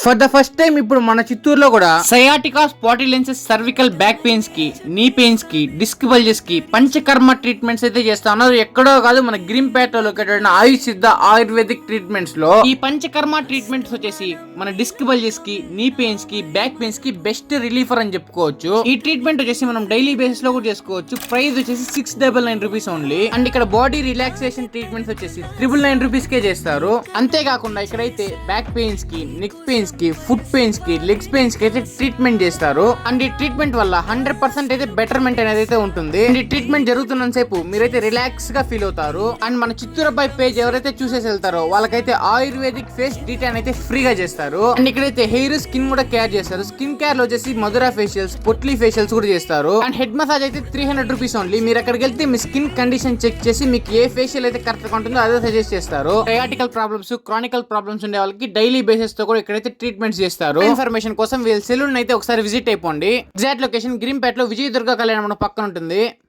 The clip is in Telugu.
ఫర్ ద ఫస్ట్ టైం ఇప్పుడు మన చిత్తూరులో కూడా సయాటికా, స్పాటిలెన్సిస్, సర్వికల్ బ్యాక్ పెయిన్స్ కి, నీ పెయిన్స్ కి, డిస్క్ బల్జెస్ కి పంచకర్మ ట్రీట్మెంట్స్ అయితే చేస్తా ఉన్నారు. ఎక్కడో కాదు, మన గ్రీంపేటలో లొకేటెడ్ ఆయుష్ సిద్ధ ఆయుర్వేదిక్ ట్రీట్మెంట్స్ లో ఈ పంచకర్మ ట్రీట్మెంట్స్ వచ్చేసి మన డిస్క్ బల్జెస్ కి, నీ పెయిన్స్ కి, బ్యాక్ పెయిన్స్ కి బెస్ట్ రిలీఫర్ అని చెప్పుకోవచ్చు. ఈ ట్రీట్మెంట్ వచ్చేసి మనం డైలీ బేసిస్ లో కూడా చేసుకోవచ్చు. ప్రైస్ వచ్చేసి 699 రూపీస్ ఓన్లీ. అండ్ ఇక్కడ బాడీ రిలాక్సేషన్ ట్రీట్మెంట్స్ వచ్చేసి 999 రూపీస్ కే చేస్తారు. అంతేకాకుండా ఇక్కడైతే బ్యాక్ పెయిన్స్ కి, నెక్ పెయిన్స్ కి, ఫుట్ పెయిన్స్ కి, లెగ్స్ పెయిన్స్ కి అయితే ట్రీట్మెంట్ చేస్తారు. అండ్ ఈ ట్రీట్మెంట్ వల్ల 100% అయితే బెటర్మెంట్ అనేది అయితే ఉంటుంది. అండ్ ఈ ట్రీట్మెంట్ జరుగుతున్న సేపు మీరైతే రిలాక్స్ గా ఫీల్ అవుతారు. అండ్ మన చిత్తూరు అబ్బాయి పేజ్ ఎవరైతే చూసేసి వెళ్తారో వాళ్ళకైతే ఆయుర్వేదిక్ ఫేస్ డీటాన్ అయితే ఫ్రీగా చేస్తారు. అండ్ ఇక్కడైతే హెయిర్, స్కిన్ కూడా కేర్ చేస్తారు. స్కిన్ కేర్ లో వచ్చేసి మధురా ఫేషియల్స్, పొట్లీ ఫేషియల్స్ కూడా చేస్తారు. అండ్ హెడ్ మసాజ్ అయితే 300 రూపీస్ ఓన్లీ. మీరు అక్కడికి వెళ్తే మీ స్కిన్ కండిషన్ చెక్ చేసి మీకు ఏ ఫేషియల్ అయితే కరెక్ట్ గా ఉంటుందో అదే సజెస్ట్ చేస్తారు. డయాటికల్ ప్రాబ్లమ్స్, క్రానికల్ ప్రాబ్లమ్స్ ఉండే వాళ్ళకి డైలీ బేసిస్ తో కూడా ఇక్కడైతే ట్రీట్మెంట్స్ చేస్తారు. ఇన్ఫర్మేషన్ కోసం వీళ్ళ సెలూన్ అయితే ఒకసారి విజిట్ అయిపోండి. ఎగ్జాక్ట్ లొకేషన్ గ్రీంపేటలో విజయదుర్గ కళ్యాణ మండపం పక్కన ఉంటుంది.